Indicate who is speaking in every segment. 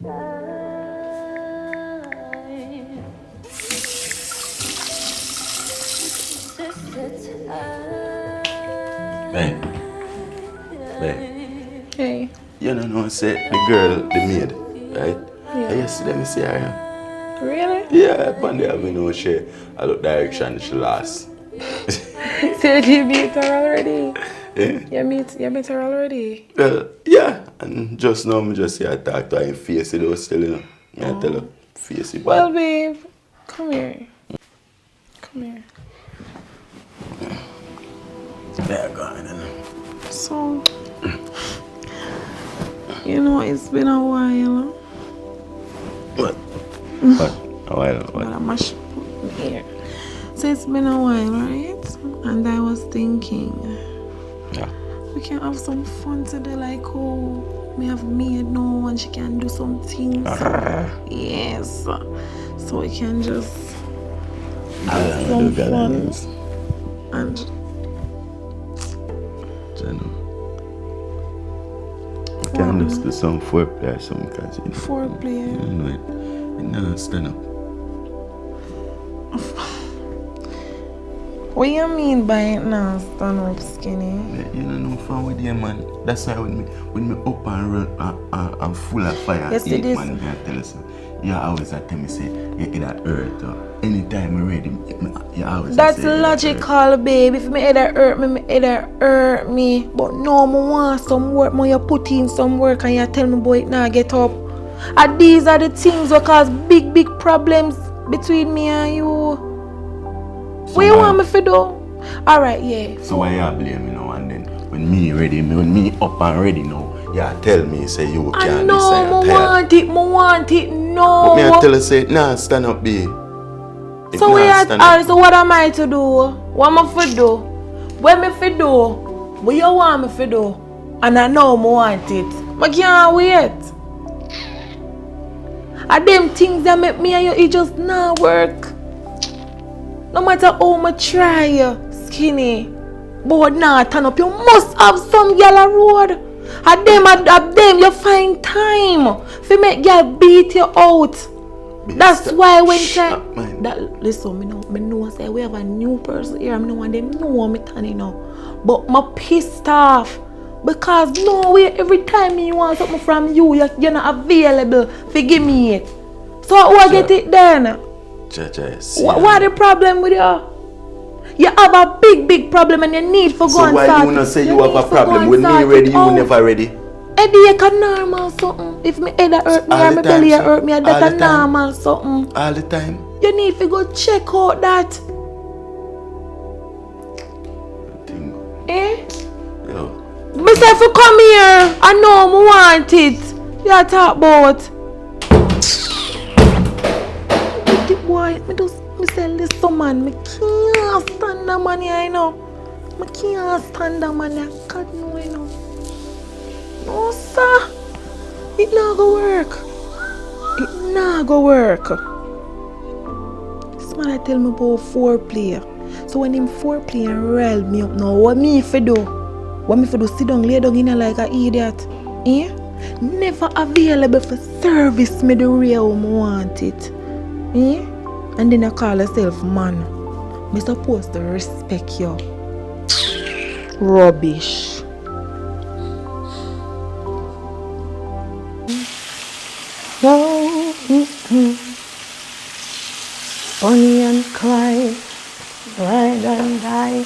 Speaker 1: Hey.
Speaker 2: Hey.
Speaker 1: You know, say the girl, the maid, right? Yeah. Yesterday, me see her.
Speaker 2: Really?
Speaker 1: Yeah, upon the avenue, she I look direction, she lost.
Speaker 2: So you meet her already?
Speaker 1: Yeah.
Speaker 2: You meet her already?
Speaker 1: Well, yeah, and just now, I just see her talk to her in face, it was still, you know. I tell her, face it.
Speaker 2: Well, babe, come here. Come here.
Speaker 1: Yeah, go on,
Speaker 2: So, you know, it's been a while.
Speaker 1: What? A while?
Speaker 2: But I must put here. So it's been a while, right? And I was thinking,
Speaker 1: yeah,
Speaker 2: we can have some fun today, like oh, we have maid now and she can do some things. Yes. So we can just have some fun. And
Speaker 1: we can just do some foreplay or something, because you know,
Speaker 2: foreplay.
Speaker 1: You know it no stand up.
Speaker 2: What you mean by it now stand up, Skinny?
Speaker 1: You know no fun with you, man. That's why when me up and run and full of fire,
Speaker 2: yes,
Speaker 1: eat, man, I tell you so. You always tell me say you eat that hurt. Anytime I'm ready, you always
Speaker 2: that's
Speaker 1: say
Speaker 2: logical, babe. If me either hurt me, but no, I want some work. You put in some work and you tell me boy it now get up. And these are the things that cause big problems between me and you. So what you want me to do? Alright, yeah.
Speaker 1: So why you blame me now and then? When me ready, when me up and ready now, you tell me say you can't decide.
Speaker 2: I want it, no.
Speaker 1: But me I tell you say, nah, stand up, babe.
Speaker 2: So so what am I to do? What am I to do? What am I to do? What you want me to do? And I know I want it. I can't wait. And them things that make me and you, it just not work. No matter how much try, Skinny, but now turn up, you must have some girl road. And them you find time to make girl beat you out. That's why when listen, me know say we have a new person here. I know and them know me turning now. But I'm pissed off. Because no way every time you want something from you, you're not available to give me it. So how I get it then? What the problem with you? You have a big problem and you need for go and start.
Speaker 1: So why you not say you have a problem? When me ready, you never ready?
Speaker 2: Headache a normal something. If me head hurt me or my belly hurt me, that's a normal something.
Speaker 1: All the time?
Speaker 2: You need to go check out that. Eh?
Speaker 1: Yo.
Speaker 2: Me say if you come here, I know I want it. You talk about. Boy, me say listen man, me can't stand that man here, you know. Me can't stand that man here. God no, you know. No sir. It not go work. It not go work. This man tell me about foreplay. So when him foreplay and rile me up now, what me if do? What me if do? Sit down, lay down in like an idiot. Eh? Never available for service me the way I want it. Eh? And then I call yourself man. Me supposed to respect you. Rubbish. Bonnie and Clyde, ride and die.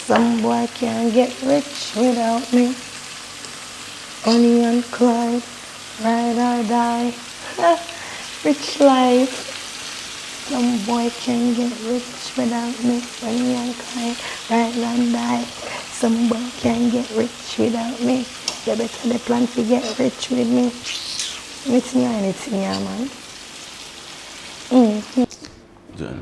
Speaker 2: Some boy can't get rich without me. Bonnie and Clyde, ride or die. Rich life. Some boy can't get rich without me. Bonnie and Clyde, ride and die. Some boy can't get rich without me. You better the plan to get rich with me. It's me and it's me, man.
Speaker 1: John.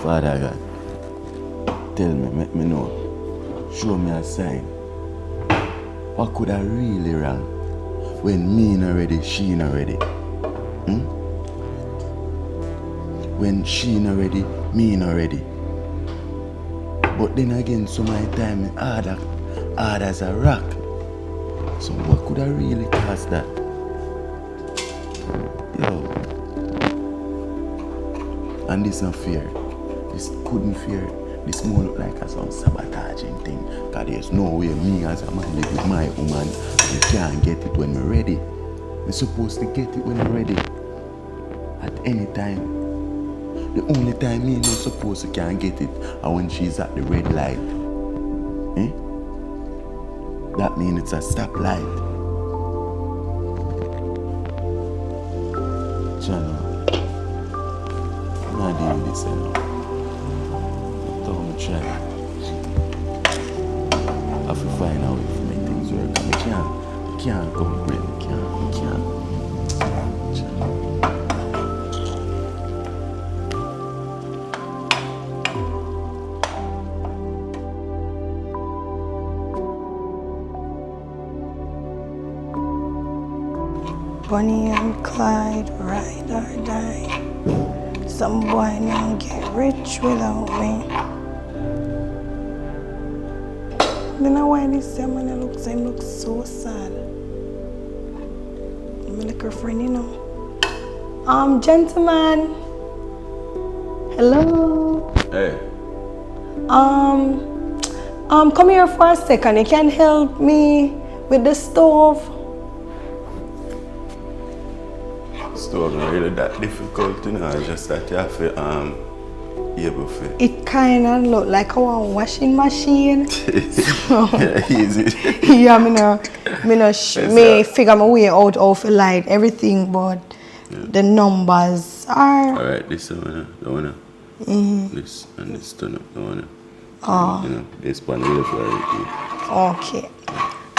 Speaker 1: Father God, tell me, make me know. Show me a sign. What could I really wrong? when me not ready, she not ready. When she not ready, me not ready. But then again, so my time is hard as a rock. So what could I really cause that? Yo. And this not fair. This couldn't fear. This more look like a some sabotaging thing. Cause there's no way me as a man live with my woman. You can't get it when we're ready. We're supposed to get it when we're ready. At any time. The only time me not supposed to can't get it is when she's at the red light. That means it's a stoplight. Channel. I'm not doing this anymore. Don't try. I have to find out if make things work. I can't complain. I can't.
Speaker 3: Bonnie and Clyde, ride or die. Some boy now get rich without me. You know why this man looks so sad. My little friend, you know. Gentlemen. Hello.
Speaker 1: Hey.
Speaker 3: Come here for a second. You can help me with the stove.
Speaker 1: Stove not really that difficult, you know, just that you have to able to.
Speaker 3: It kinda look like our washing machine. So,
Speaker 1: yeah, easy.
Speaker 3: yeah, me figure my way out of light everything, but the numbers are.
Speaker 1: Alright, this one, the one. This and this turn up, the one. You know, this one will right.
Speaker 3: Okay.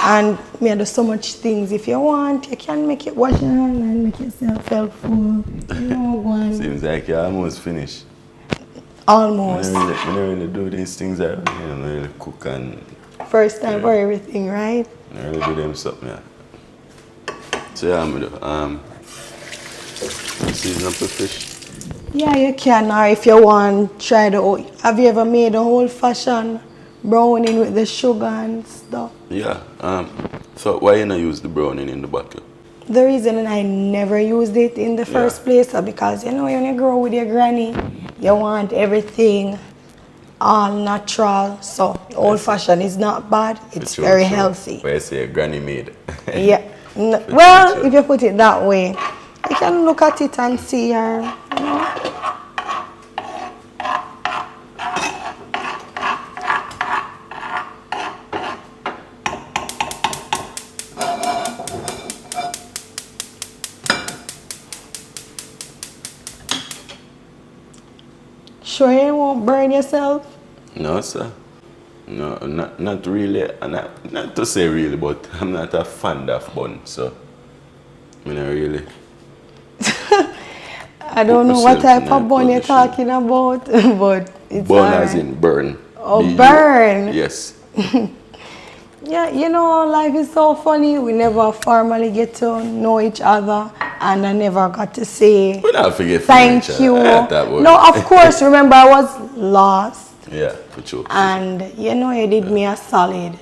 Speaker 3: And me do so much things. If you want, you can make it wash your hand and make yourself helpful. You know, one.
Speaker 1: Seems like you're almost finished.
Speaker 3: Almost.
Speaker 1: I never really do these things. I don't really cook and.
Speaker 3: First time for everything, right?
Speaker 1: I really do them something. Yeah. So yeah, I'm gonna season up the fish.
Speaker 3: Yeah, you can. Or if you want, try the. Have you ever made a whole fashion browning with the sugar and stuff?
Speaker 1: Yeah. So why you not use the browning in the bottle?
Speaker 3: The reason I never used it in the first place is because you know when you grow with your granny, you want everything all natural. So old fashioned is not bad. It's very healthy.
Speaker 1: Where you say granny made.
Speaker 3: Yeah. Well, if you put it that way, you can look at it and see her. You know. Sure you won't burn yourself?
Speaker 1: No, sir. No, not really. Not to say really, but I'm not a fan of bun, so I mean, really.
Speaker 3: I don't know what type of bun you're talking about, but it's
Speaker 1: bun as in burn.
Speaker 3: Oh, burn.
Speaker 1: Yes.
Speaker 3: Yeah, you know, life is so funny. We never formally get to know each other, and I never got to say
Speaker 1: We not forget
Speaker 3: thank you. No, of course. Remember, I was lost.
Speaker 1: Yeah, for sure.
Speaker 3: And you know, you did me a solid.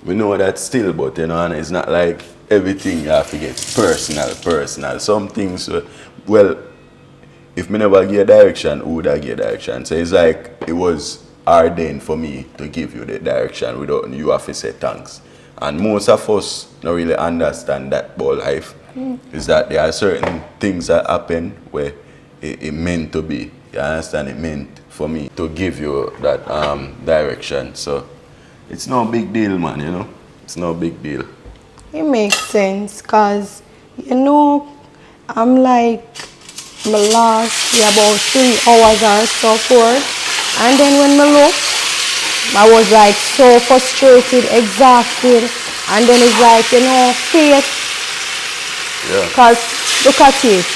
Speaker 1: We know that still, but you know, and it's not like everything you have to get personal. Some things, well, if me never give direction, who would I give direction? So it's like it was ordained for me to give you the direction without you have to say thanks. And most of us don't really understand that about life. Is that there are certain things that happen where it meant to be. You understand? It meant for me to give you that direction. So it's no big deal, man, you know? It's no big deal.
Speaker 3: It makes sense, cause you know, I'm like my last about 3 hours or so forth. And then when I look, I was like so frustrated, exhausted, and then it's like, you know, faith.
Speaker 1: Yeah.
Speaker 3: Because look at it,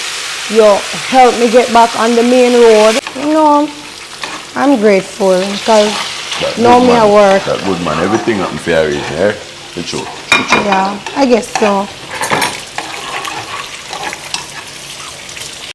Speaker 3: you helped me get back on the main road. You know, I'm grateful because now me at work.
Speaker 1: That good man, everything happened for a reason, eh? For sure.
Speaker 3: Yeah, I guess so.